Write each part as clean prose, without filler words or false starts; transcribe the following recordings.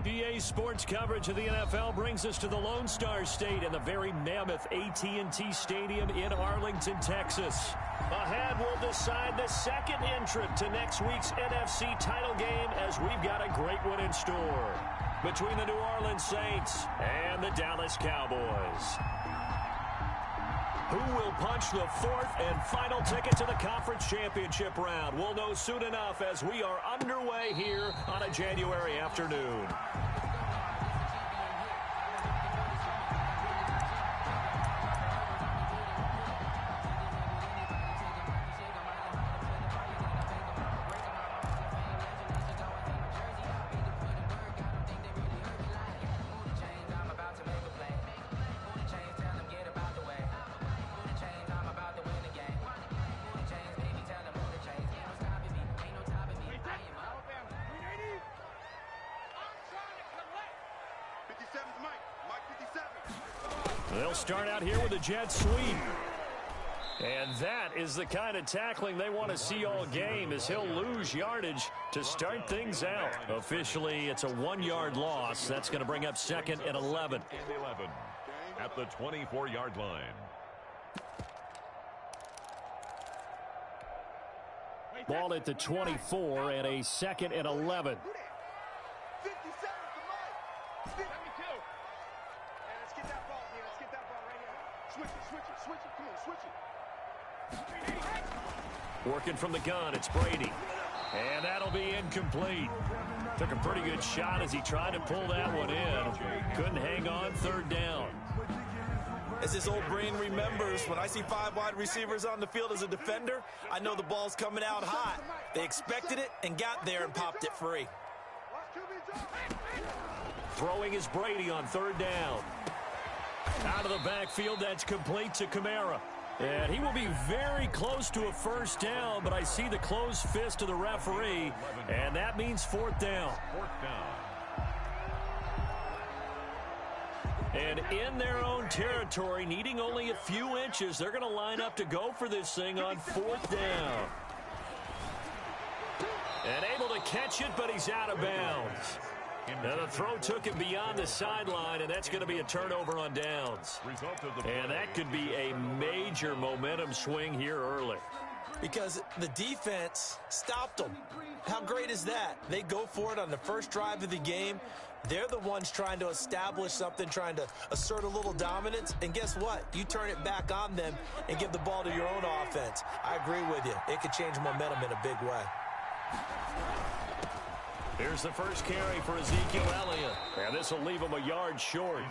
EA Sports coverage of the NFL brings us to the Lone Star State and the very mammoth AT&T Stadium in Arlington, Texas. Ahead, we'll decide the second entrant to next week's NFC title game as we've got a great one in store between the New Orleans Saints and the Dallas Cowboys. Who will punch the fourth and final ticket to the conference championship round? We'll know soon enough as we are underway here on a January afternoon. They'll start out here with a jet sweep. And that is the kind of tackling they want to see all game, as he'll lose yardage to start things out. Officially, it's a 1-yard loss. That's going to bring up 2nd and 11. At the 24-yard line. Ball at the 24 and a 2nd and 11. Working from the gun, it's Brady. And that'll be incomplete. Took a pretty good shot as he tried to pull that one in. Couldn't hang on, 3rd down. As his old brain remembers, when I see 5 wide receivers on the field as a defender, I know the ball's coming out hot. They expected it and got there and popped it free. Throwing is Brady on 3rd down. Out of the backfield, that's complete to Kamara. And he will be very close to a 1st down, but I see the closed fist of the referee, and that means 4th down. And in their own territory, needing only a few inches, they're going to line up to go for this thing on 4th down. And able to catch it, but he's out of bounds. Now the throw took him beyond the sideline, and that's going to be a turnover on downs. And that could be a major momentum swing here early. Because the defense stopped them. How great is that? They go for it on the first drive of the game. They're the ones trying to establish something, trying to assert a little dominance. And guess what? You turn it back on them and give the ball to your own offense. I agree with you. It could change momentum in a big way. Here's the first carry for Ezekiel Elliott. And this will leave him a yard short.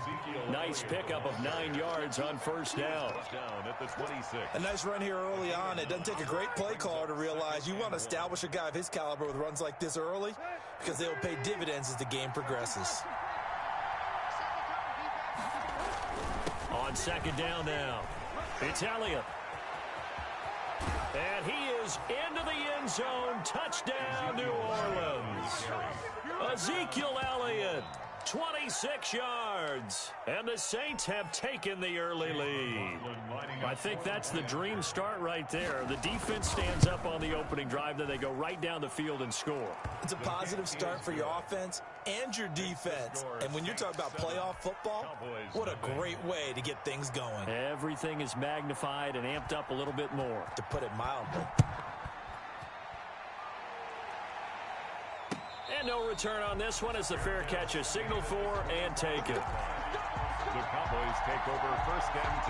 Nice pickup of 9 yards on 1st down. At the 26. A nice run here early on. It doesn't take a great play caller to realize you want to establish a guy of his caliber with runs like this early, because they'll pay dividends as the game progresses. On 2nd down now, it's Elliott. And he is into the end zone. Touchdown, New Orleans. Ezekiel Elliott, 26 yards. And the Saints have taken the early lead. I think that's the dream start right there. The defense stands up on the opening drive, then they go right down the field and score. It's a positive start for your offense and your defense. And when you're talking about playoff football, what a great way to get things going. Everything is magnified and amped up a little bit more. To put it mildly. And no return on this one as the fair catch is signaled for and taken. The Cowboys take over 1st and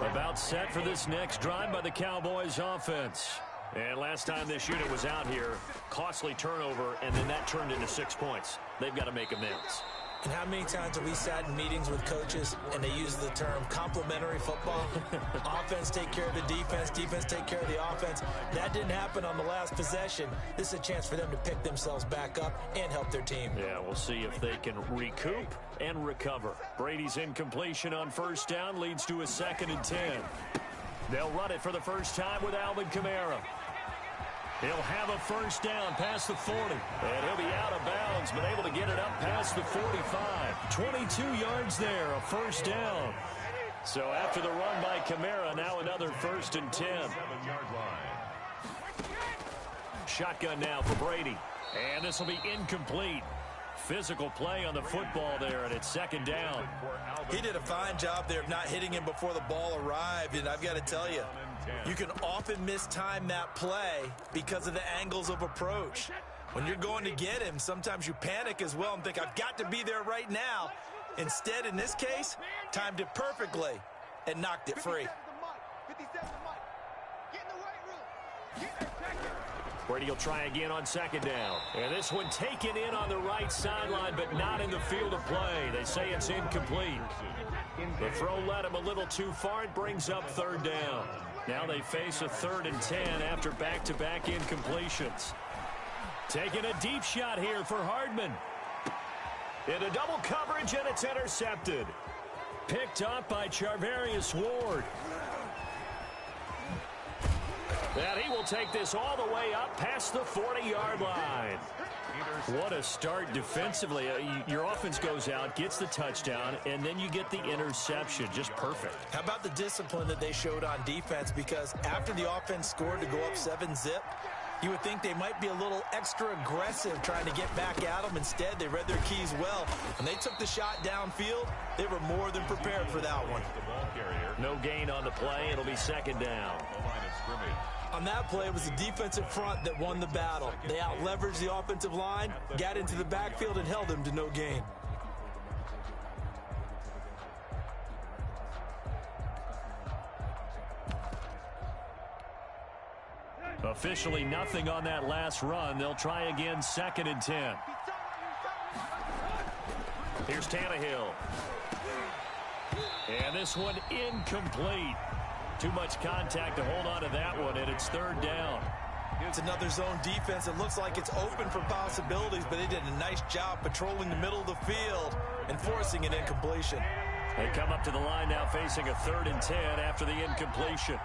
10. About set for this next drive by the Cowboys offense. And last time this unit was out here, costly turnover, and then that turned into 6 points. They've got to make amends. And how many times have we sat in meetings with coaches and they use the term complementary football? Offense take care of the defense, defense take care of the offense. That didn't happen on the last possession. This is a chance for them to pick themselves back up and help their team. Yeah, we'll see if they can recoup and recover. Brady's incompletion on 1st down leads to a 2nd and 10. They'll run it for the first time with Alvin Kamara. He'll have a 1st down past the 40. And he'll be out of bounds, but able to get it up past the 45. 22 yards there, a 1st down. So after the run by Kamara, now another 1st and 10. Shotgun now for Brady. And this will be incomplete. physical play on the football there, and it's second down. He did a fine job there of not hitting him before the ball arrived, and I've got to tell you, you can often mistime that play because of the angles of approach. When you're going to get him, sometimes you panic as well and think, I've got to be there right now. Instead, in this case, timed it perfectly and knocked it free. Brady will try again on second down. And this one taken in on the right sideline, but not in the field of play. They say it's incomplete. The throw led him a little too far. It brings up third down. Now they face a 3rd and 10 after back-to-back incompletions. Taking a deep shot here for Hardman. Into double coverage, and it's intercepted. Picked up by Charvarius Ward. And he will take this all the way up past the 40-yard line. What a start defensively. Your offense goes out, gets the touchdown, and then you get the interception. Just perfect. How about the discipline that they showed on defense? Because after the offense scored to go up 7-zip, you would think they might be a little extra aggressive trying to get back at them. Instead, they read their keys well. When they took the shot downfield, they were more than prepared for that one. No gain on the play. It'll be second down. On that play, it was the defensive front that won the battle. They out-leveraged the offensive line, got into the backfield, and held him to no gain. Officially nothing on that last run. They'll try again, 2nd and 10. Here's Tannehill. And this one incomplete. Too much contact to hold on to that one, and it's 3rd down. It's another zone defense. It looks like it's open for possibilities, but they did a nice job patrolling the middle of the field and forcing an incompletion. They come up to the line now facing a 3rd and 10 after the incompletion.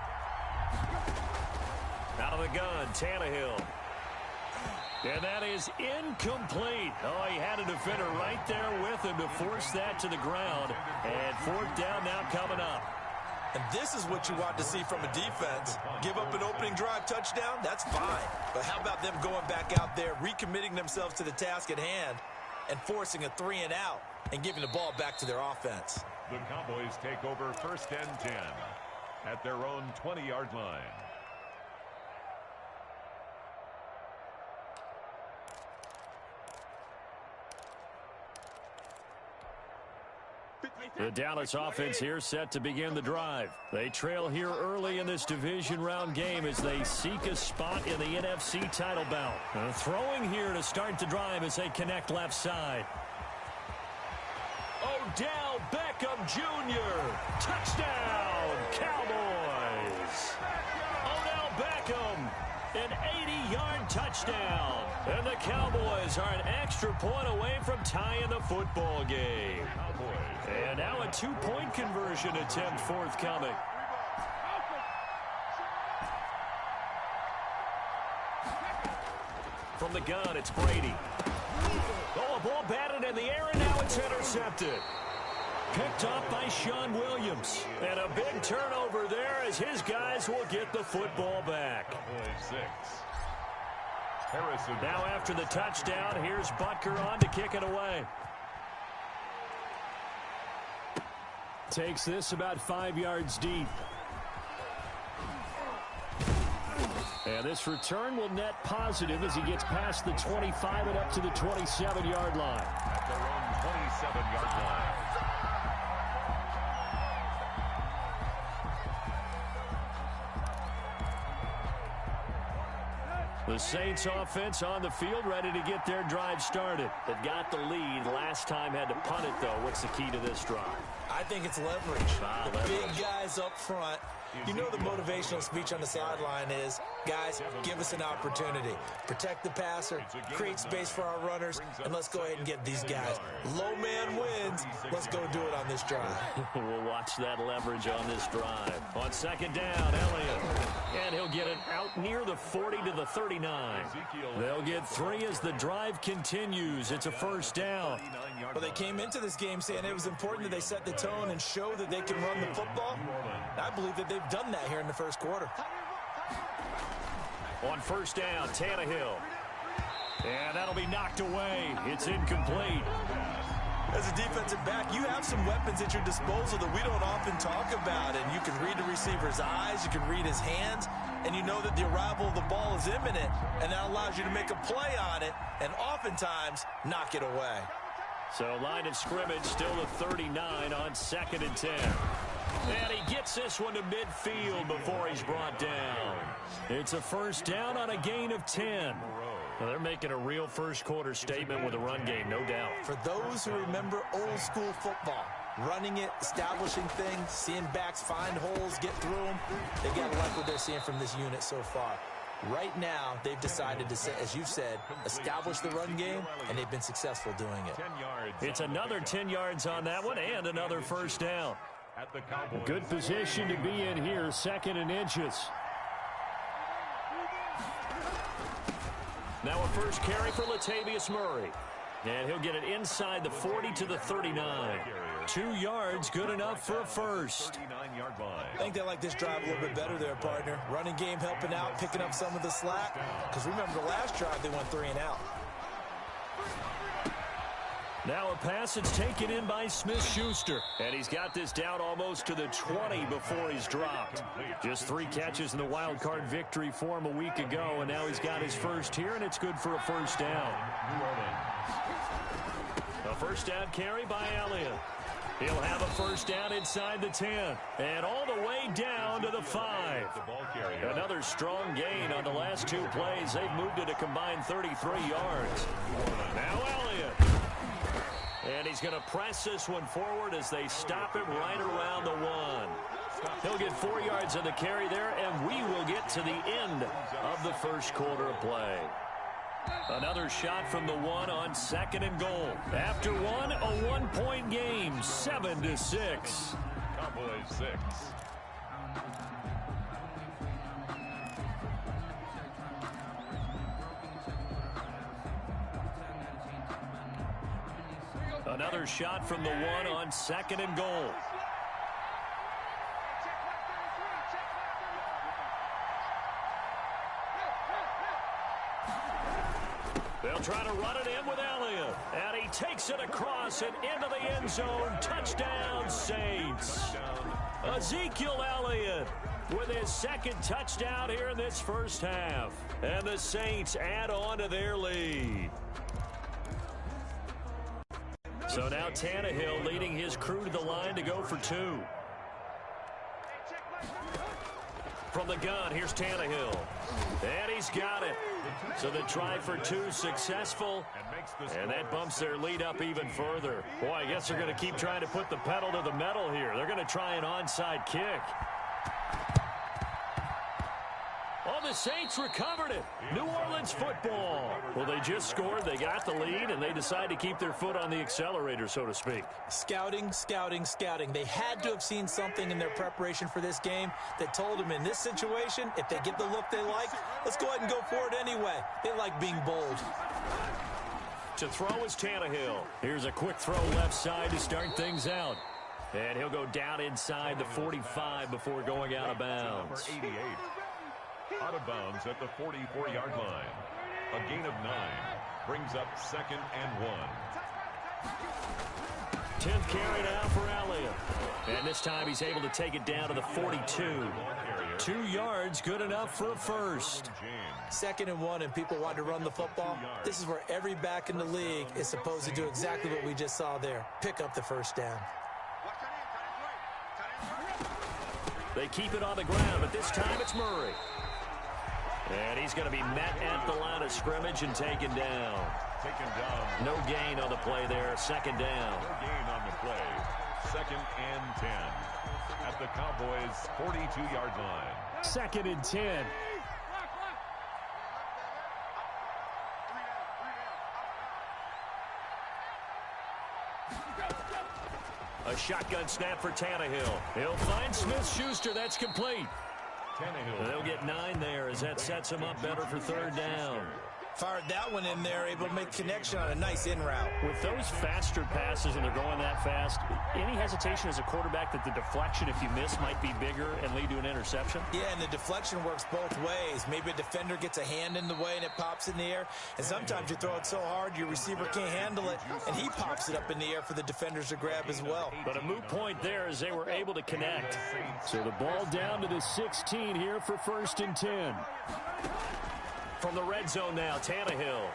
Out of the gun, Tannehill. And that is incomplete. Oh, he had a defender right there with him to force that to the ground. And 4th down now coming up. And this is what you want to see from a defense. Give up an opening drive touchdown, that's fine. But how about them going back out there, recommitting themselves to the task at hand, and forcing a 3-and-out and giving the ball back to their offense. The Cowboys take over 1st and 10 at their own 20-yard line. The Dallas offense here set to begin the drive. They trail here early in this division round game as they seek a spot in the NFC title bout. Throwing here to start the drive as they connect left side. Odell Beckham Jr. Touchdown, Cowboys. Odell Beckham, an 80-yard touchdown. And the Cowboys are an extra point away from tying the football game. And now a 2-point conversion attempt forthcoming. From the gun, it's Brady. Oh, a ball batted in the air, and now it's intercepted. Picked up by Sean Williams. And a big turnover there as his guys will get the football back. Now after the touchdown, here's Butker on to kick it away. Takes this about 5 yards deep. And this return will net positive as he gets past the 25 and up to the 27-yard line. At their own 27-yard line. The Saints offense on the field ready to get their drive started. They've got the lead. Last time had to punt it, though. What's the key to this drive? I think it's leverage. The big guys up front. You know the motivational speech on the sideline is, guys, give us an opportunity. Protect the passer, create space for our runners, and let's go ahead and get these guys. Low man wins. Let's go do it on this drive. We'll watch that leverage on this drive. On second down, Elliott. And he'll get it out near the 40 to the 39. They'll get 3 as the drive continues. It's a 1st down. Well, they came into this game saying it was important that they set the tone and show that they can run the football. I believe that they've done that here in the first quarter. On 1st down, Tannehill. And that'll be knocked away. It's incomplete. As a defensive back, you have some weapons at your disposal that we don't often talk about. And you can read the receiver's eyes, you can read his hands, and you know that the arrival of the ball is imminent, and that allows you to make a play on it and oftentimes knock it away. So line of scrimmage still at 39 on 2nd and 10. And he gets this one to midfield before he's brought down. It's a first down on a gain of 10. Well, they're making a real first-quarter statement with a run game, no doubt. For those who remember old-school football, running it, establishing things, seeing backs find holes, get through them, they got to like what they're seeing from this unit so far. Right now, they've decided to, as you've said, establish the run game, and they've been successful doing it. It's another 10 yards on that one and another first down. Good position to be in here, 2nd and inches. Now a first carry for Latavius Murray. And he'll get it inside the 40 to the 39. 2 yards, good enough for a first. I think they like this drive a little bit better there, partner. Running game helping out, picking up some of the slack. Because remember the last drive, they went 3 and out. Now a pass that's taken in by Smith-Schuster. And he's got this down almost to the 20 before he's dropped. Just 3 catches in the wild card victory for him a week ago. And now he's got his first here, and it's good for a first down. A first down carry by Elliott. He'll have a first down inside the 10. And all the way down to the 5. Another strong gain on the last 2 plays. They've moved it a combined 33 yards. Now Elliott. And he's going to press this one forward as they stop him right around the 1. He'll get 4 yards on the carry there, and we will get to the end of the first quarter of play. Another shot from the 1 on 2nd and goal. After 1, a 1-point game, 7-6. Cowboys 6. Another shot from the 1 on 2nd and goal. They'll try to run it in with Elliott. And he takes it across and into the end zone. Touchdown, Saints. Ezekiel Elliott with his 2nd touchdown here in this first half. And the Saints add on to their lead. So now Tannehill leading his crew to the line to go for 2. From the gun, here's Tannehill. And he's got it. So the try for 2 successful. And that bumps their lead up even further. Boy, I guess they're going to keep trying to put the pedal to the metal here. They're going to try an onside kick. Oh, the Saints recovered it. New Orleans football. Well, they just scored. They got the lead, and they decide to keep their foot on the accelerator, so to speak. Scouting, scouting, scouting. They had to have seen something in their preparation for this game that told them in this situation, if they get the look they like, let's go ahead and go for it anyway. They like being bold. To throw is Tannehill. Here's a quick throw left side to start things out. And he'll go down inside the 45 before going out of bounds. Number 88. Out of bounds at the 44-yard line. A gain of 9 brings up 2nd and 1. 10th carry now for Elliott. And this time he's able to take it down to the 42. 2 yards, good enough for a first. 2nd and 1, and people want to run the football. This is where every back in the league is supposed to do exactly what we just saw there. Pick up the first down. They keep it on the ground, but this time it's Murray. And he's going to be met at the line of scrimmage and taken down. No gain on the play there. 2nd down. No gain on the play. 2nd and 10 at the Cowboys' 42-yard line. 2nd and 10. A shotgun snap for Tannehill. He'll find Smith-Schuster. That's complete. They'll get 9 there as that sets him up better for 3rd down. Fired that one in there, able to make connection on a nice in route. With those faster passes and they're going that fast, any hesitation as a quarterback that the deflection, if you miss, might be bigger and lead to an interception? Yeah, and the deflection works both ways. Maybe a defender gets a hand in the way and it pops in the air, and sometimes you throw it so hard your receiver can't handle it, and he pops it up in the air for the defenders to grab as well. But a moot point there as they were able to connect. So the ball down to the 16 here for 1st and 10. From the red zone now, Tannehill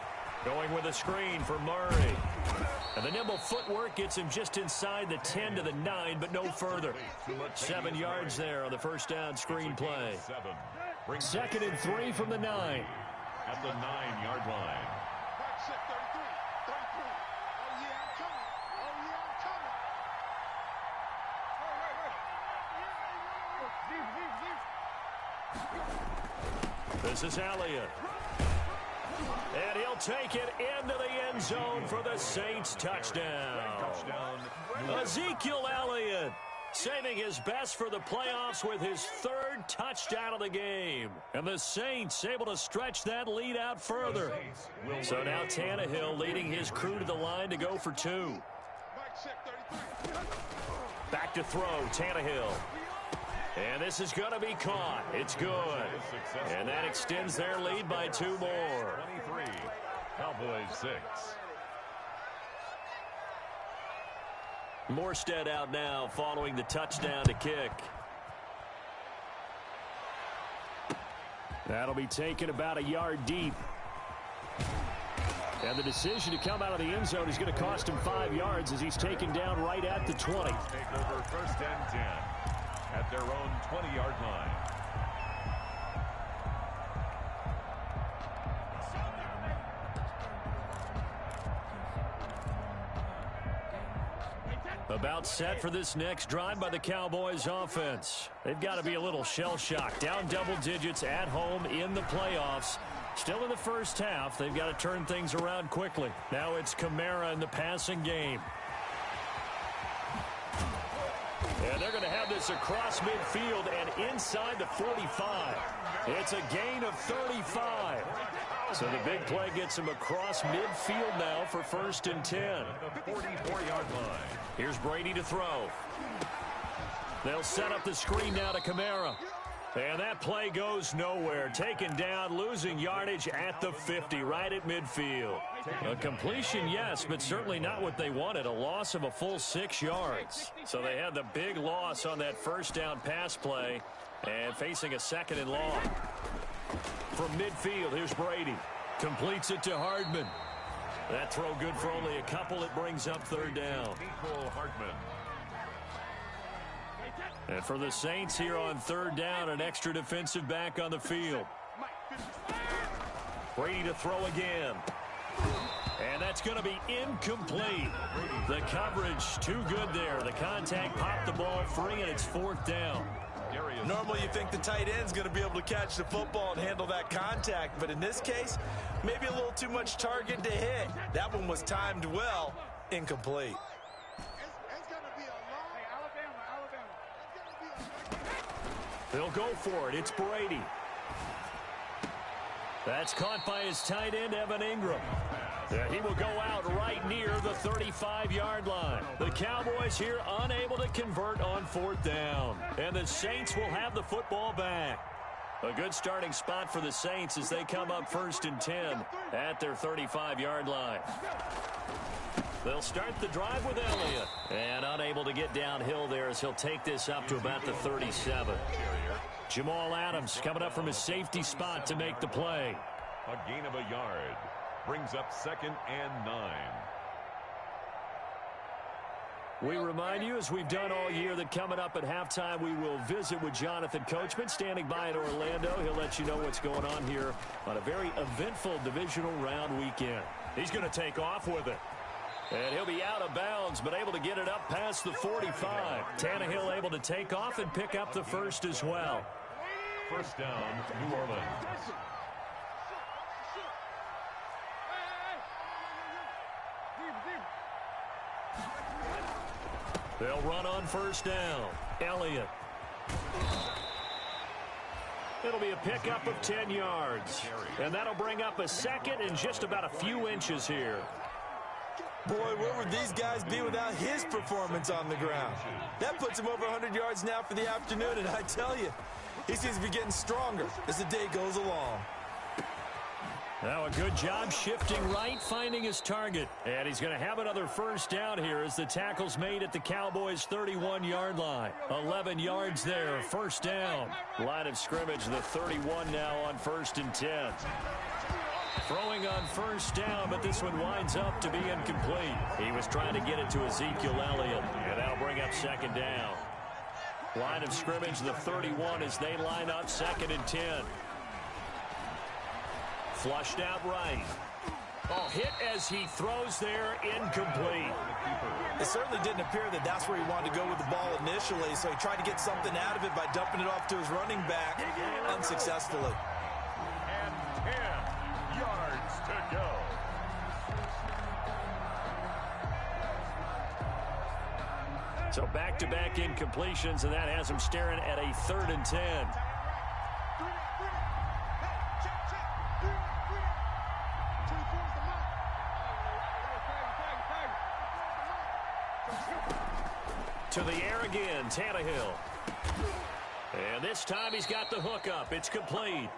going with a screen for Murray. And the nimble footwork gets him just inside the 10 to the 9, but no further. 7 yards there on the first down screen play. 2nd and 3 from the 9. At the 9-yard line. This is Elliott. And he'll take it into the end zone for the Saints touchdown. Ezekiel Elliott saving his best for the playoffs with his 3rd touchdown of the game. And the Saints able to stretch that lead out further. So now Tannehill leading his crew to the line to go for 2. Back to throw, Tannehill. And this is going to be caught. It's good. And that extends their lead by 2 more. 23, Cowboys 6. Morstead out now following the touchdown to kick. That'll be taken about a yard deep. And the decision to come out of the end zone is going to cost him 5 yards as he's taken down right at the 20. Take over 1st and 10 at their own 20-yard line. About set for this next drive by the Cowboys offense. They've got to be a little shell-shocked. Down double digits at home in the playoffs. Still in the first half. They've got to turn things around quickly. Now it's Kamara in the passing game. And they're going to have this across midfield and inside the 45. It's a gain of 35. So the big play gets him across midfield now for 1st and 10. The 44-yard line. Here's Brady to throw. They'll set up the screen now to Kamara. And that play goes nowhere. Taken down, losing yardage at the 50, right at midfield. A completion, yes, but certainly not what they wanted. A loss of a full 6 yards. So they had the big loss on that first down pass play and facing a 2nd and long. From midfield, here's Brady. Completes it to Hardman. That throw good for only a couple. It brings up 3rd down. Hardman. And for the Saints here on 3rd down, an extra defensive back on the field. Brady to throw again. And that's going to be incomplete. The coverage too good there. The contact popped the ball free, and it's 4th down. Normally you think the tight end's going to be able to catch the football and handle that contact, but in this case, maybe a little too much target to hit. That one was timed well, incomplete. They'll go for it. It's Brady. That's caught by his tight end, Evan Ingram. He will go out right near the 35-yard line. The Cowboys here unable to convert on 4th down. And the Saints will have the football back. A good starting spot for the Saints as they come up 1st and 10 at their 35-yard line. They'll start the drive with Elliott. And unable to get downhill there as he'll take this up to about the 37. Jamal Adams coming up from his safety spot to make the play. A gain of a yard. Brings up 2nd and 9. We remind you, as we've done all year, that coming up at halftime, we will visit with Jonathan Coachman, standing by in Orlando. He'll let you know what's going on here on a very eventful divisional round weekend. He's going to take off with it. And he'll be out of bounds, but able to get it up past the 45. Tannehill able to take off and pick up the 1st as well. 1st down, New Orleans. They'll run on 1st down. Elliott. It'll be a pickup of 10 yards. And that'll bring up a second and just about a few inches here. Boy, where would these guys be without his performance on the ground? That puts him over 100 yards now for the afternoon, and I tell you, he seems to be getting stronger as the day goes along. Now a good job shifting right, finding his target. And he's going to have another first down here as the tackle's made at the Cowboys' 31-yard line. 11 yards there, first down. Line of scrimmage, the 31 now on 1st and 10. Throwing on first down, but this one winds up to be incomplete. He was trying to get it to Ezekiel Elliott, and that'll bring up second down. Line of scrimmage, the 31 as they line up 2nd and 10. Flushed out right. Oh, hit as he throws there, incomplete. It certainly didn't appear that that's where he wanted to go with the ball initially, so he tried to get something out of it by dumping it off to his running back unsuccessfully. And 10 yards to go. So back-to-back incompletions, and that has him staring at a 3rd and 10. To the air again, Tannehill. And this time he's got the hook up. It's complete.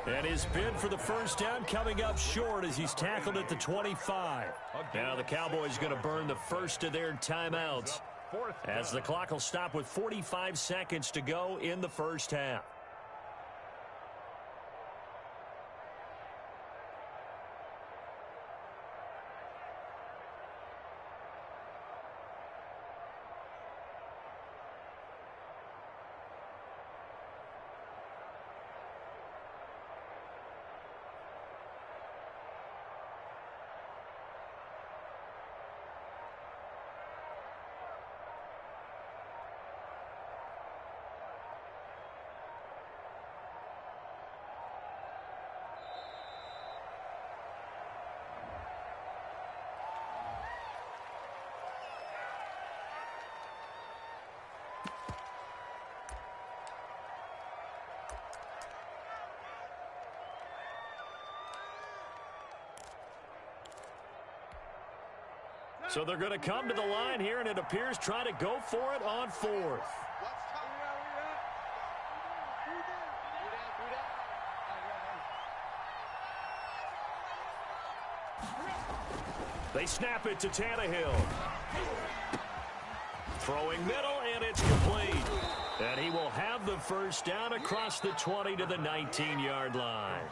And his bid for the first down coming up short as he's tackled at the 25. Now the Cowboys going to burn the first of their timeouts as the clock will stop with 45 seconds to go in the first half. So they're going to come to the line here, and it appears trying to go for it on 4th. They snap it to Tannehill. Throwing middle, and it's complete. And he will have the first down across the 20 to the 19-yard line.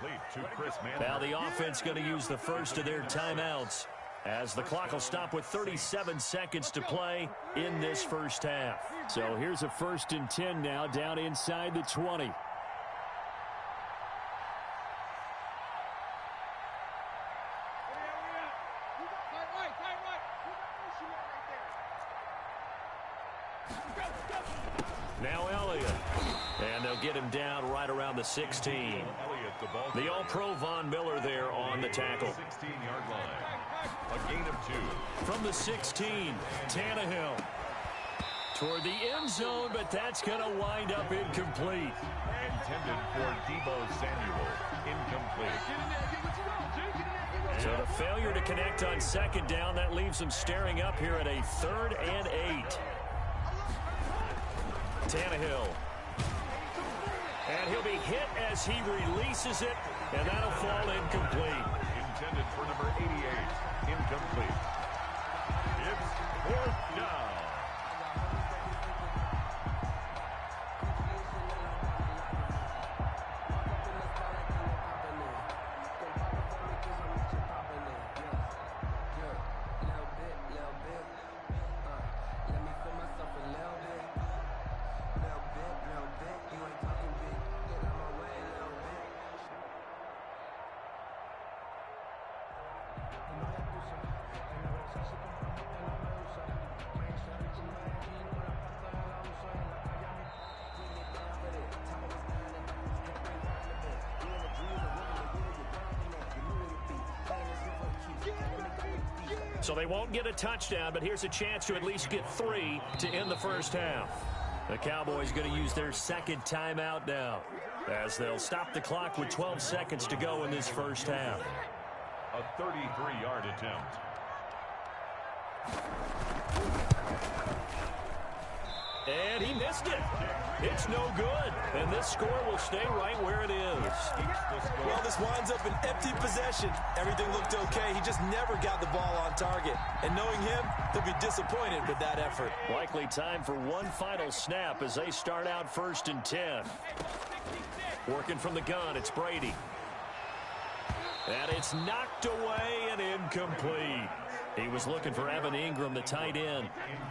Now the offense going to use the first of their timeouts as the clock will stop with 37 seconds to play in this first half. So here's a 1st and 10 now down inside the 20. Now Elliott. And they'll get him down right around the 16. The All-Pro Von Miller there on the tackle. 16-yard line. A gain of 2. From the 16, Tannehill. Toward the end zone, but that's going to wind up incomplete. Intended for Deebo Samuel. Incomplete. So the failure to connect on 2nd down, that leaves him staring up here at a 3rd and 8. Tannehill. And he'll be hit as he releases it, and that'll fall incomplete. Intended for number 88. Incomplete. It's 4th down. So they won't get a touchdown, but here's a chance to at least get 3 to end the first half. The Cowboys going to use their second timeout now, as they'll stop the clock with 12 seconds to go in this first half. A 33-yard attempt. And he missed it. It's no good. And this score will stay right where it is. Well, this winds up an empty possession. Everything looked okay. He just never got the ball on target. And knowing him, he'll be disappointed with that effort. Likely time for one final snap as they start out 1st and 10. Working from the gun, it's Brady. And it's knocked away and incomplete. He was looking for Evan Ingram, the tight end,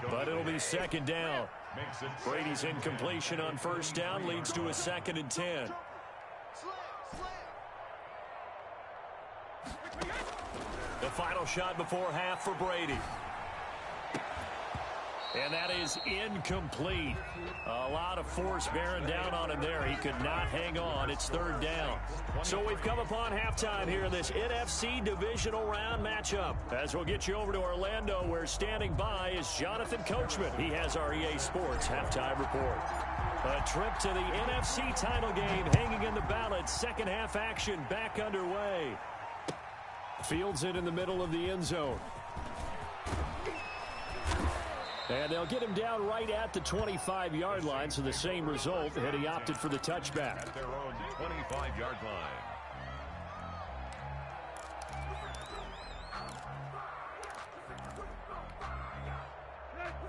but it'll be 2nd down. Brady's incompletion on 1st down leads to a 2nd and 10. The final shot before half for Brady. And that is incomplete. A lot of force bearing down on him there. He could not hang on. It's 3rd down. So we've come upon halftime here in this NFC Divisional Round matchup. As we'll get you over to Orlando, where standing by is Jonathan Coachman. He has our EA Sports halftime report. A trip to the NFC title game hanging in the balance. Second half action back underway. Fields it in the middle of the end zone. And they'll get him down right at the 25-yard line, so the same result, and he opted for the touchback. At their own 25-yard line.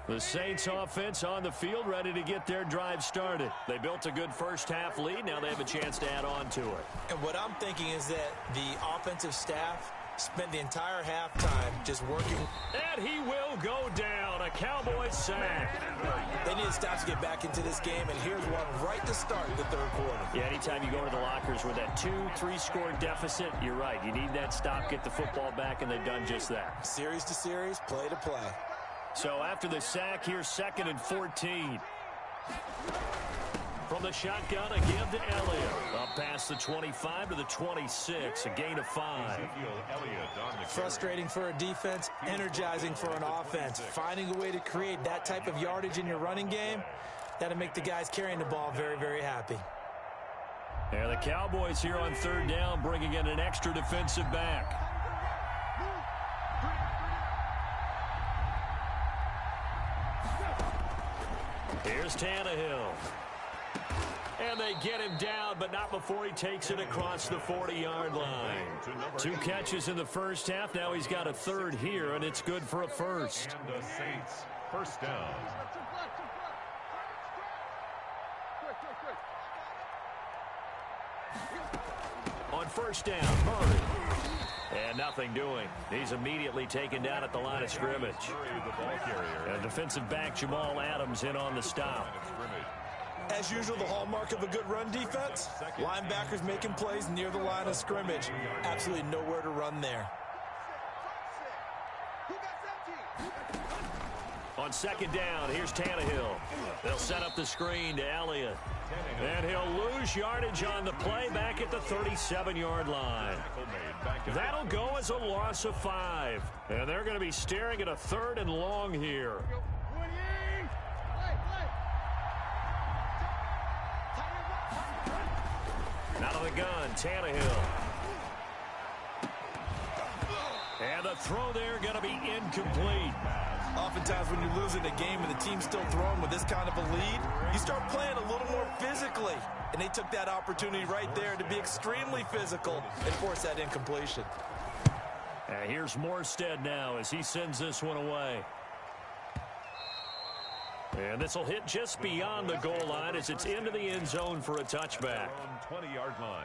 The Saints offense on the field, ready to get their drive started. They built a good first half lead. Now they have a chance to add on to it. And what I'm thinking is that the offensive staff spent the entire halftime just working. And he will go down. A Cowboys sack. They need to stop to get back into this game, and here's one right to start the 3rd quarter. Yeah, anytime you go to the lockers with that 2-3 score deficit, you're right. You need that stop, get the football back, and they've done just that. Series to series, play to play. So after the sack, here's 2nd and 14. From the shotgun, a give to Elliott. Up past the 25 to the 26, a gain of 5. Frustrating for a defense, energizing for an offense. Finding a way to create that type of yardage in your running game, that'll make the guys carrying the ball very, very happy. And the Cowboys here on 3rd down, bringing in an extra defensive back. Here's Tannehill. And they get him down, but not before he takes it across the 40-yard line. 2 catches in the first half. Now he's got a 3rd here, and it's good for a 1st. And the Saints, 1st down. On 1st down, Murray. And nothing doing. He's immediately taken down at the line of scrimmage. And defensive back Jamal Adams in on the stop. As usual, the hallmark of a good run defense, linebackers making plays near the line of scrimmage. Absolutely nowhere to run there. On 2nd down, here's Tannehill. They'll set up the screen to Elliott. And he'll lose yardage on the play back at the 37-yard line. That'll go as a loss of 5. And they're going to be staring at a 3rd and long here. Out of the gun, Tannehill. And the throw there going to be incomplete. Oftentimes when you're losing a game and the team's still throwing with this kind of a lead, you start playing a little more physically. And they took that opportunity right there to be extremely physical and force that incompletion. And here's Morstead now as he sends this one away. And this will hit just beyond the goal line as it's into the end zone for a touchback. 20-yard line.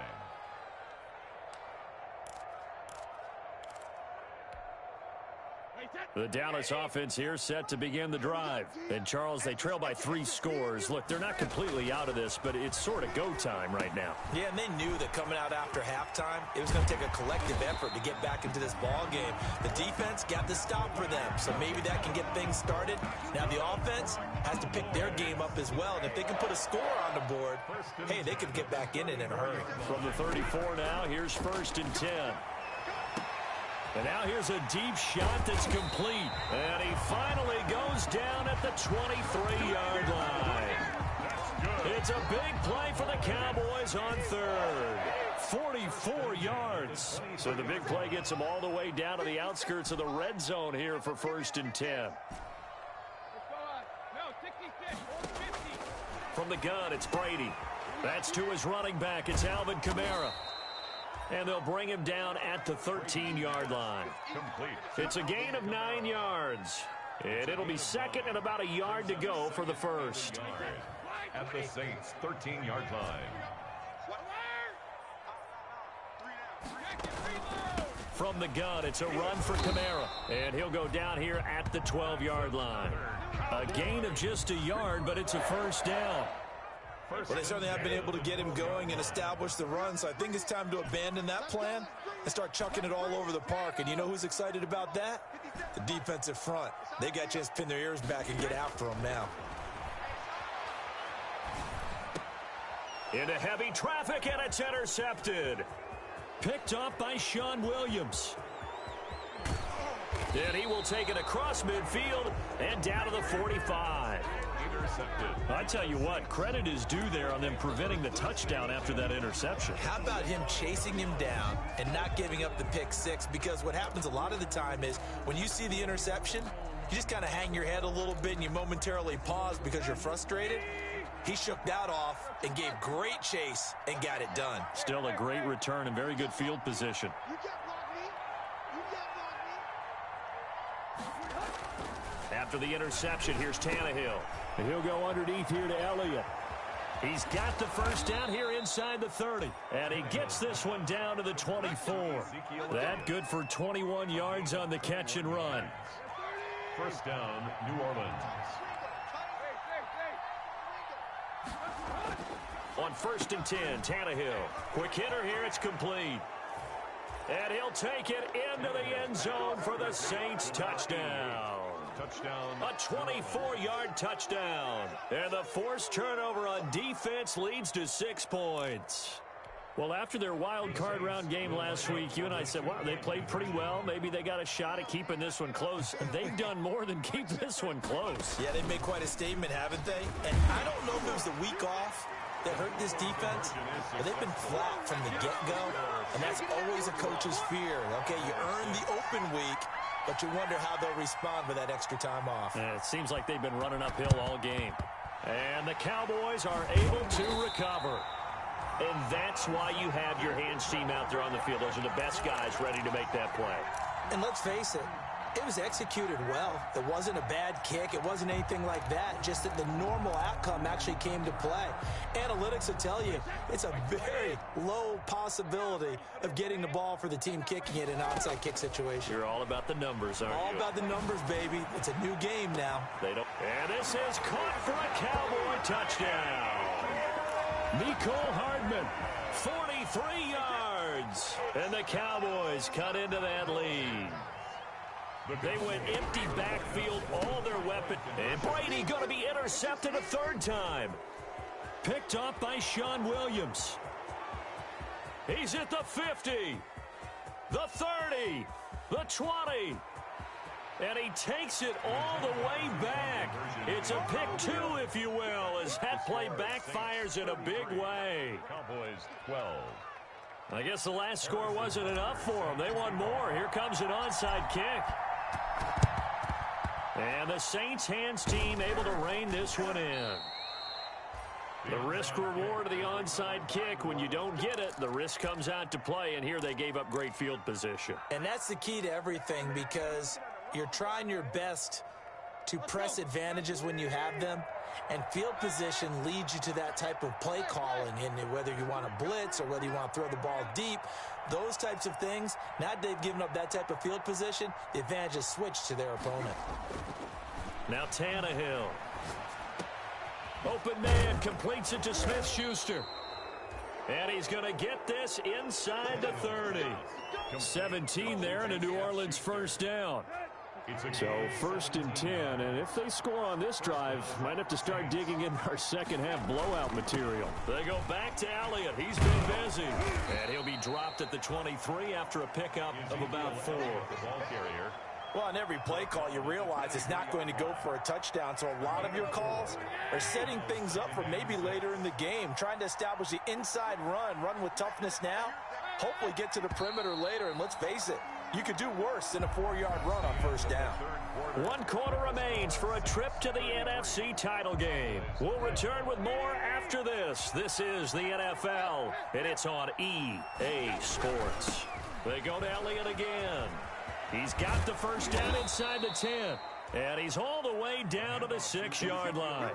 The Dallas offense here set to begin the drive. And, Charles, they trail by 3 scores. Look, they're not completely out of this, but it's sort of go time right now. Yeah, and they knew that coming out after halftime, it was going to take a collective effort to get back into this ball game. The defense got the stop for them, so maybe that can get things started. Now the offense has to pick their game up as well, and if they can put a score on the board, hey, they could get back in it in a hurry. From the 34 now, here's 1st and 10. And now here's a deep shot that's complete. And he finally goes down at the 23-yard line. It's a big play for the Cowboys on third. 44 yards. So the big play gets them all the way down to the outskirts of the red zone here for 1st and 10. From the gun, it's Brady. That's to his running back. It's Alvin Kamara. And they'll bring him down at the 13-yard line. It's a gain of 9 yards. And it'll be 2nd and about a yard to go for the first. At the Saints' 13-yard line. From the gun, it's a run for Kamara. And he'll go down here at the 12-yard line. A gain of just a yard, but it's a first down. Well, they certainly have been able to get him going and establish the run, so I think it's time to abandon that plan and start chucking it all over the park. And you know who's excited about that? The defensive front. They got a chance to pin their ears back and get after him now. Into heavy traffic, and it's intercepted. Picked up by Sean Williams. And he will take it across midfield and down to the 45. Intercepted. I tell you what, credit is due there on them preventing the touchdown after that interception. How about him chasing him down and not giving up the pick six? Because what happens a lot of the time is when you see the interception, you just kind of hang your head a little bit and you momentarily pause because you're frustrated. He shook that off and gave great chase and got it done. Still a great return and very good field position. After the interception, here's Tannehill. And he'll go underneath here to Elliott. He's got the first down here inside the 30. And he gets this one down to the 24. That good for 21 yards on the catch and run. First down, New Orleans. On 1st and 10, Tannehill. Quick hitter here, it's complete. And he'll take it into the end zone for the Saints touchdown. Touchdown. A 24-yard touchdown. And the forced turnover on defense leads to 6 points. Well, after their wild card round game last week, you and I said, wow, they played pretty well. Maybe they got a shot at keeping this one close. They've done more than keep this one close. Yeah, they've made quite a statement, haven't they? And I don't know if it was the week off that hurt this defense, but they've been flat from the get-go, and that's always a coach's fear. Okay, you earn the open week, but you wonder how they'll respond with that extra time off. And it seems like they've been running uphill all game. And the Cowboys are able to recover. And that's why you have your hands team out there on the field. Those are the best guys ready to make that play. And let's face it, it was executed well. It wasn't a bad kick. It wasn't anything like that. Just that the normal outcome actually came to play. Analytics will tell you it's a very low possibility of getting the ball for the team kicking it in an onside kick situation. You're all about the numbers, aren't you? All about the numbers, baby. It's a new game now. They don't. And this is caught for a Cowboy touchdown. Mecole Hardman, 43 yards. And the Cowboys cut into that lead. They went empty backfield, all their weapons. And Brady going to be intercepted a 3rd time. Picked up by Sean Williams. He's at the 50, the 30, the 20. And he takes it all the way back. It's a pick 2, if you will, as that play backfires in a big way. Cowboys 12. I guess the last score wasn't enough for them. They want more. Here comes an onside kick. And the Saints hands team able to rein this one in. The risk reward of the onside kick. When you don't get it, the risk comes out to play, and here they gave up great field position. And that's the key to everything, because you're trying your best to press advantages when you have them, and field position leads you to that type of play calling, and whether you want to blitz or whether you want to throw the ball deep, those types of things. Now they've given up that type of field position, the advantage is switched to their opponent. Now Tannehill. Open man, completes it to Smith-Schuster. And he's going to get this inside the 30. 17 there, and a New Orleans first down. So 1st and 10, and if they score on this drive, might have to start digging in our second half blowout material. They go back to Elliott. He's been busy. And he'll be dropped at the 23 after a pickup of about 4. The ball carrier. Well, on every play call, you realize it's not going to go for a touchdown, so a lot of your calls are setting things up for maybe later in the game, trying to establish the inside run with toughness now, hopefully get to the perimeter later, and let's face it, you could do worse than a 4-yard run on first down. 1 quarter remains for a trip to the NFC title game. We'll return with more after this. This is the NFL, and it's on EA Sports. They go to Elliott again. He's got the first down inside the 10, and he's all the way down to the 6-yard line.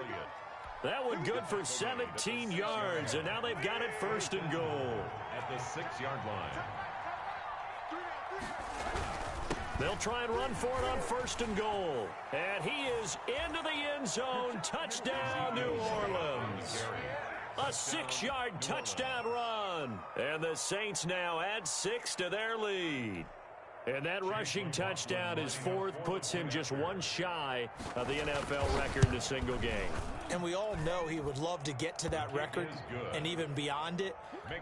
That one good for 17 yards, and now they've got it first and goal. At the 6-yard line. They'll try and run for it on first and goal. And he is into the end zone. Touchdown, New Orleans. A 6-yard touchdown run. And the Saints now add 6 to their lead. And that rushing touchdown, his 4th, puts him just 1 shy of the NFL record in a single game. And we all know he would love to get to that record and even beyond it,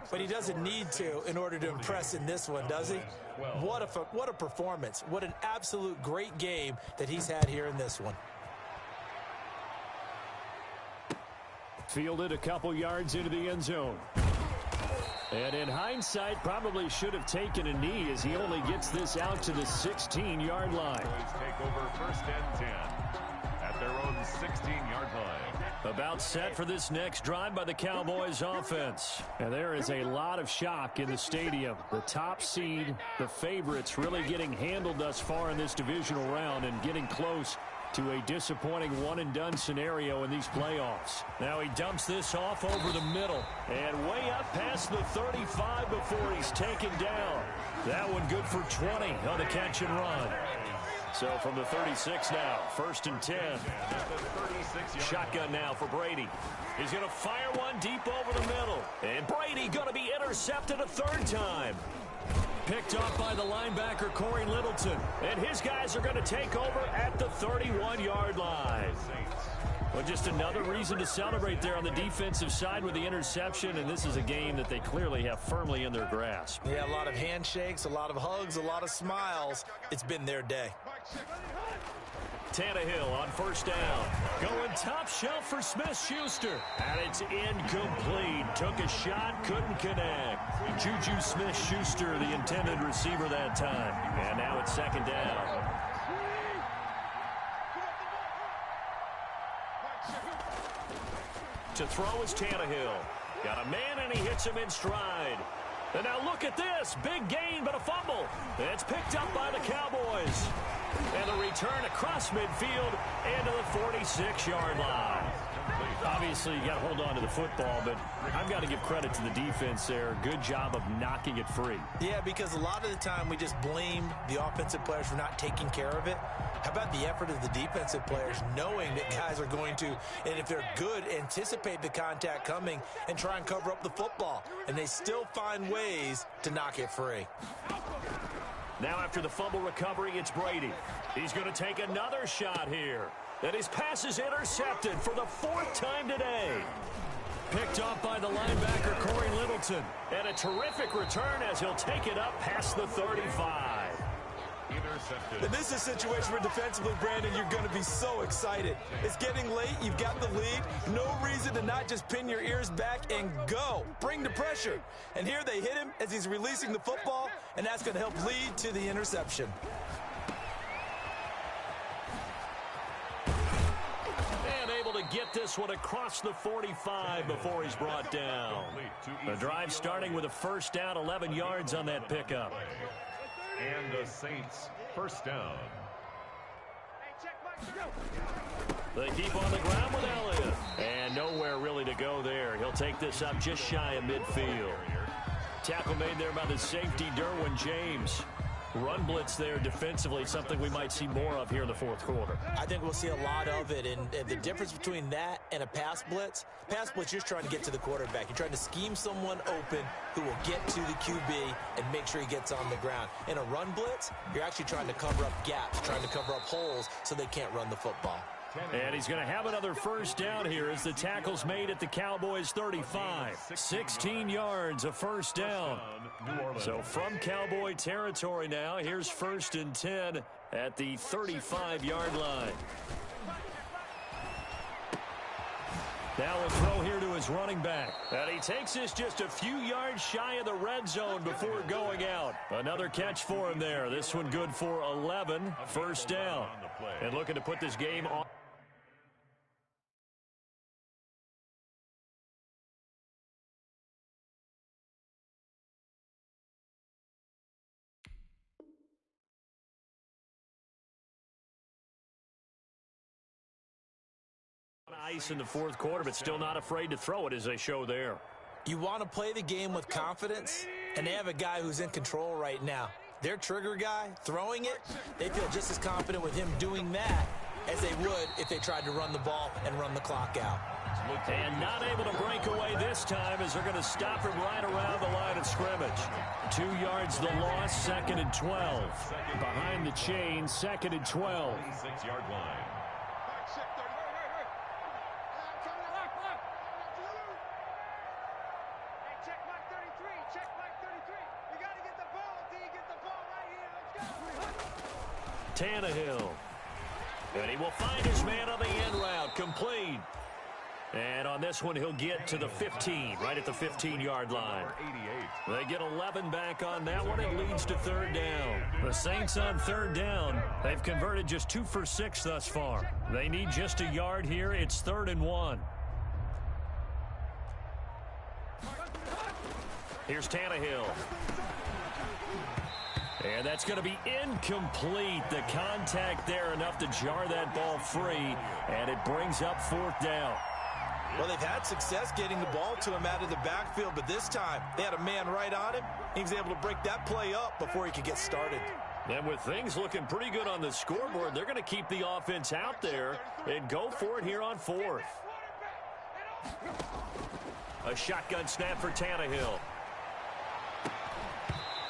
but he doesn't need to in order to impress in this one, does he? What a performance. What an absolute great game that he's had here in this one. Fielded a couple yards into the end zone. And in hindsight, probably should have taken a knee as he only gets this out to the 16-yard line. Take over first and 10 at their own 16-yard line. About set for this next drive by the Cowboys offense. And there is a lot of shock in the stadium. The top seed, the favorites, really getting handled thus far in this divisional round and getting close to a disappointing one-and-done scenario in these playoffs. Now he dumps this off over the middle and way up past the 35 before he's taken down. That one good for 20 on the catch and run. So from the 36 now, first and 10. Shotgun now for Brady. He's going to fire one deep over the middle. And Brady going to be intercepted a 3rd time. Picked off by the linebacker, Corey Littleton. And his guys are going to take over at the 31-yard line. Well, just another reason to celebrate there on the defensive side with the interception, and this is a game that they clearly have firmly in their grasp. Yeah, a lot of handshakes, a lot of hugs, a lot of smiles. It's been their day. Tannehill on first down. Going top shelf for Smith-Schuster. And it's incomplete. Took a shot, couldn't connect. Juju Smith-Schuster, the intended receiver that time. And now it's 2nd down. To throw is Tannehill. Got a man, and he hits him in stride. And now look at this. Big gain, but a fumble. It's picked up by the Cowboys. And the return across midfield into the 46-yard line. Obviously, you got to hold on to the football, but I've got to give credit to the defense there. Good job of knocking it free. Yeah, because a lot of the time we just blame the offensive players for not taking care of it. How about the effort of the defensive players knowing that guys are going to, and if they're good, anticipate the contact coming and try and cover up the football. And they still find ways to knock it free. Now after the fumble recovery, it's Brady. He's going to take another shot here. And his pass is intercepted for the 4th time today. Picked off by the linebacker, Corey Littleton. And a terrific return as he'll take it up past the 35. Intercepted. And this is a situation where defensively, Brandon, you're going to be so excited. It's getting late. You've got the lead. No reason to not just pin your ears back and go. Bring the pressure. And here they hit him as he's releasing the football, and that's going to help lead to the interception. And able to get this one across the 45 before he's brought down. The drive starting with a first down, 11 yards on that pickup. And the Saints first down. They keep on the ground with Elliott. And nowhere really to go there. He'll take this up just shy of midfield. Tackle made there by the safety, Derwin James. Run blitz there defensively, something we might see more of here in the 4th quarter. I think we'll see a lot of it, and the difference between that and a pass blitz, you're just trying to get to the quarterback. You're trying to scheme someone open who will get to the QB and make sure he gets on the ground. In a run blitz, you're actually trying to cover up gaps, trying to cover up holes so they can't run the football. And he's going to have another first down here as the tackle's made at the Cowboys' 35. 16 yards, a first down. So from Cowboy territory now, here's 1st and 10 at the 35-yard line. Now a throw here to his running back. And he takes this just a few yards shy of the red zone before going out. Another catch for him there. This one good for 11. First down. And looking to put this game on. Ice in the fourth quarter, but still not afraid to throw it as they show there. You want to play the game with confidence, and they have a guy who's in control right now. Their trigger guy, throwing it, they feel just as confident with him doing that as they would if they tried to run the ball and run the clock out. And not able to break away this time as they're going to stop him right around the line of scrimmage. 2 yards the loss, 2nd and 12. Behind the chain, 2nd and 12. 6-yard line. Tannehill. And he will find his man on the end route. Complete. And on this one, he'll get to the 15, right at the 15-yard line. They get 11 back on that one. It leads to 3rd down. The Saints on 3rd down. They've converted just 2 for 6 thus far. They need just a yard here. It's 3rd and 1. Here's Tannehill. And that's going to be incomplete. The contact there enough to jar that ball free, and it brings up 4th down. Well, they've had success getting the ball to him out of the backfield, but this time they had a man right on him. He was able to break that play up before he could get started. And with things looking pretty good on the scoreboard, they're going to keep the offense out there and go for it here on 4th. A shotgun snap for Tannehill.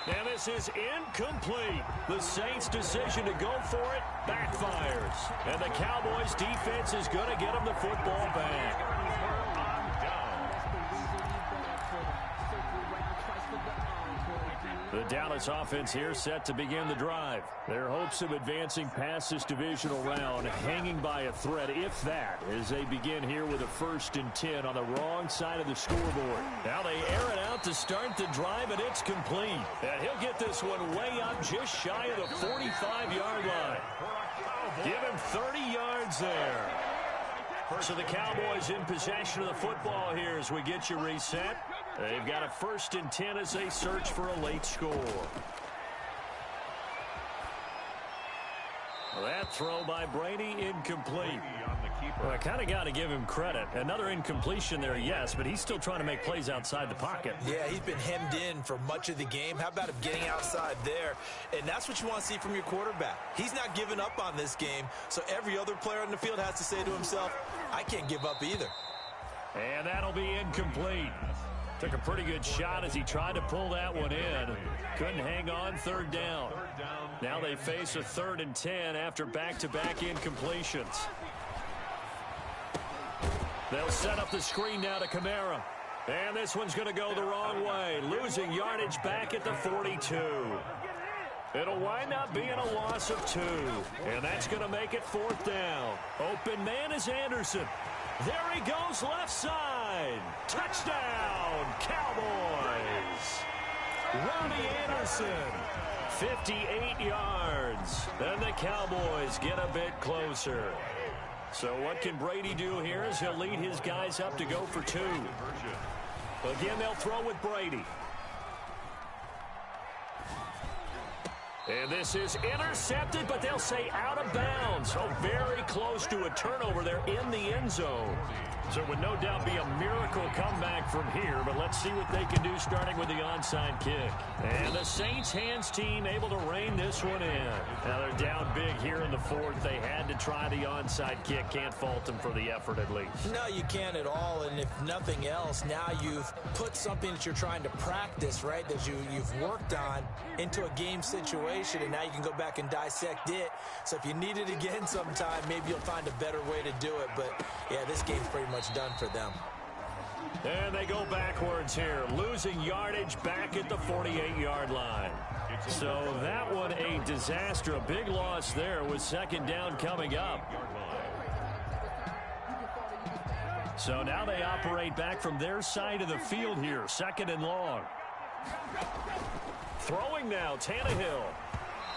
And this is incomplete. The Saints' decision to go for it backfires. And the Cowboys' defense is going to get them the football back. The Dallas offense here set to begin the drive. Their hopes of advancing past this divisional round hanging by a thread, if that, as they begin here with a 1st and 10 on the wrong side of the scoreboard. Now they air it out to start the drive, and it's complete. And he'll get this one way up just shy of the 45-yard line. Give him 30 yards there. So the Cowboys in possession of the football here as we get you reset. They've got a 1st and 10 as they search for a late score. Well, that throw by Brady incomplete. Well, I kind of got to give him credit. Another incompletion there, yes, but he's still trying to make plays outside the pocket. Yeah, he's been hemmed in for much of the game. How about him getting outside there? And that's what you want to see from your quarterback. He's not giving up on this game, so every other player on the field has to say to himself, I can't give up either. And that'll be incomplete. Took a pretty good shot as he tried to pull that one in. Couldn't hang on. 3rd down. Now they face a 3rd and 10 after back-to-back incompletions. They'll set up the screen now to Kamara. And this one's going to go the wrong way. Losing yardage back at the 42. It'll wind up being a loss of 2. And that's going to make it 4th down. Open man is Anderson. There he goes left side. Touchdown, Cowboys. Ronnie Anderson, 58 yards. And the Cowboys get a bit closer. So what can Brady do here as he'll lead his guys up to go for 2. Again, they'll throw with Brady. And this is intercepted, but they'll say out of bounds. So very close to a turnover there in the end zone. So it would no doubt be a miracle comeback from here, but let's see what they can do starting with the onside kick. And the Saints hands team able to rein this one in. Now they're down big here in the 4th. They had to try the onside kick. Can't fault them for the effort at least. No, you can't at all, and if nothing else, now you've put something that you're trying to practice, right, that you've worked on into a game situation, and now you can go back and dissect it. So if you need it again sometime, maybe you'll find a better way to do it. But, yeah, this game's pretty much done for them. And they go backwards here, losing yardage back at the 48-yard line. So that one a disaster, a big loss there with second down coming up. So now they operate back from their side of the field here, second and long. Throwing now, Tannehill.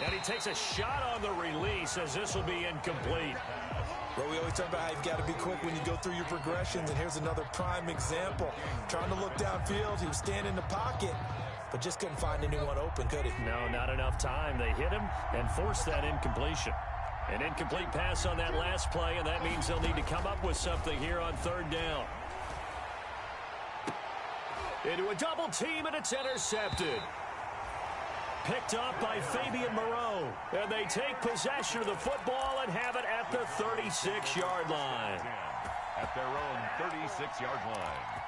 And he takes a shot on the release as this will be incomplete. Well, we always talk about how you've got to be quick when you go through your progressions, and here's another prime example. Trying to look downfield, he was standing in the pocket, but just couldn't find anyone open, could he? No, not enough time. They hit him and forced that incompletion. An incomplete pass on that last play, and that means they'll need to come up with something here on third down. Into a double team, and it's intercepted. Picked up by Fabian Moreau. And they take possession of the football and have it at the 36-yard line. At their own 36-yard line.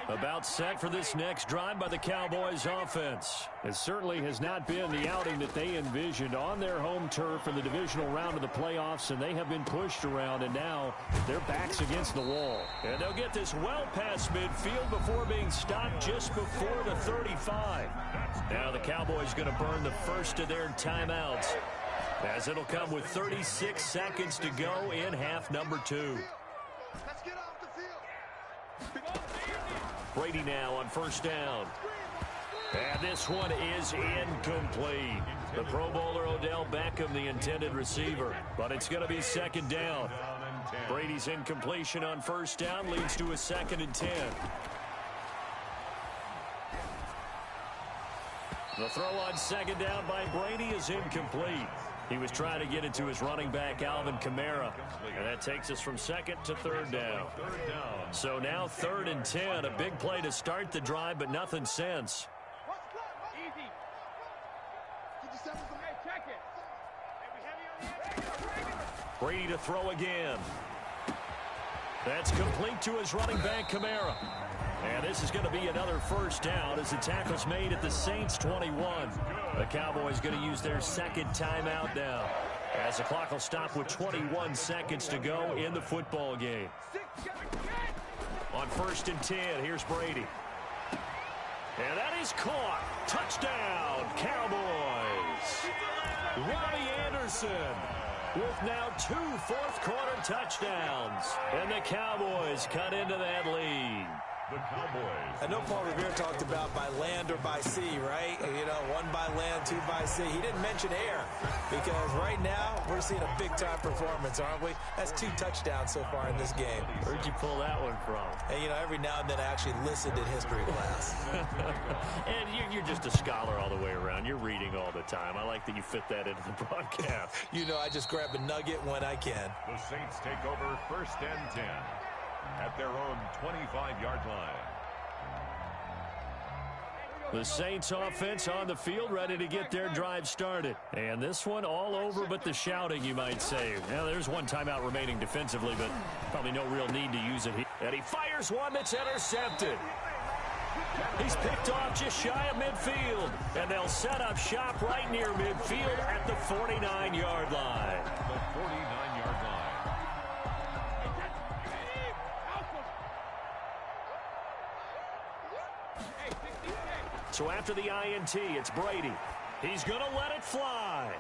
About set for this next drive by the Cowboys offense. It certainly has not been the outing that they envisioned on their home turf in the divisional round of the playoffs, and they have been pushed around, and now their backs against the wall. And they'll get this well past midfield before being stopped just before the 35. Now the Cowboys going to burn the first of their timeouts, as it'll come with 36 seconds to go in half number 2. Brady now on first down. And this one is incomplete. The Pro Bowler Odell Beckham, the intended receiver. But it's going to be second down. Brady's incompletion on first down leads to a 2nd and 10. The throw on second down by Brady is incomplete. He was trying to get it to his running back, Alvin Kamara. And that takes us from second to third down. So now 3rd and 10. A big play to start the drive, but nothing since. Brady to throw again. That's complete to his running back, Kamara. And this is going to be another first down as the tackle's made at the Saints 21. The Cowboys going to use their second timeout now, as the clock will stop with 21 seconds to go in the football game. On 1st and 10, here's Brady. And that is caught. Touchdown, Cowboys. Robbie Anderson with now 2 fourth-quarter touchdowns. And the Cowboys cut into that lead. The Cowboys. I know Paul Revere talked about by land or by sea, right? You know, 1 by land, 2 by sea. He didn't mention air, because right now we're seeing a big-time performance, aren't we? That's 2 touchdowns so far in this game. Where'd you pull that one from? And, you know, every now and then I actually listened in history class. And you're just a scholar all the way around. You're reading all the time. I like that you fit that into the broadcast. You know, I just grab a nugget when I can. The Saints take over 1st and 10. At their own 25-yard line. The Saints offense on the field, ready to get their drive started. And this one all over but the shouting, you might say. Now, there's 1 timeout remaining defensively, but probably no real need to use it here. And he fires one that's intercepted. He's picked off just shy of midfield. And they'll set up shop right near midfield at the 49-yard line. The 49-yard line. So after the INT, it's Brady. He's going to let it fly.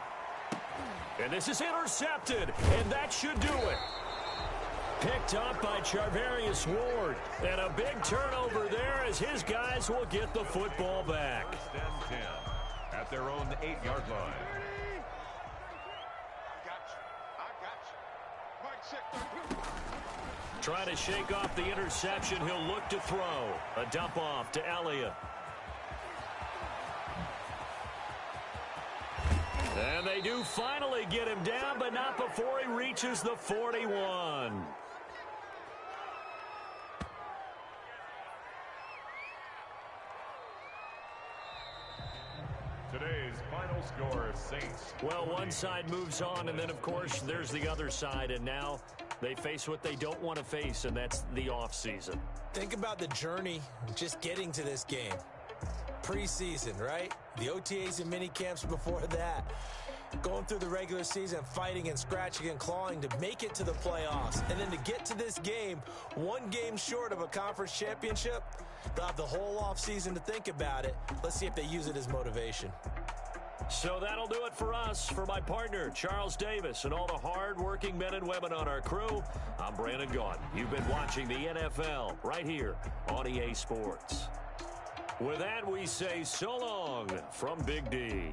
And this is intercepted, and that should do it. Picked up by Charvarius Ward. And a big turnover there as his guys will get the football back. 1st and 10. At their own 8-yard line. Trying to shake off the interception. He'll look to throw. A dump off to Elliott. And they do finally get him down, but not before he reaches the 41. Today's final score, Saints. Well, one side moves on, and then, of course, there's the other side, and now they face what they don't want to face, and that's the offseason. Think about the journey just getting to this game. Preseason, right? The OTAs and mini camps before that. going through the regular season, fighting and scratching and clawing to make it to the playoffs. And then to get to this game, one game short of a conference championship, they'll have the whole offseason to think about it. Let's see if they use it as motivation. So that'll do it for us. For my partner, Charles Davis, and all the hard-working men and women on our crew, I'm Brandon Gaudin. You've been watching the NFL right here on EA Sports. With that, we say so long from Big D.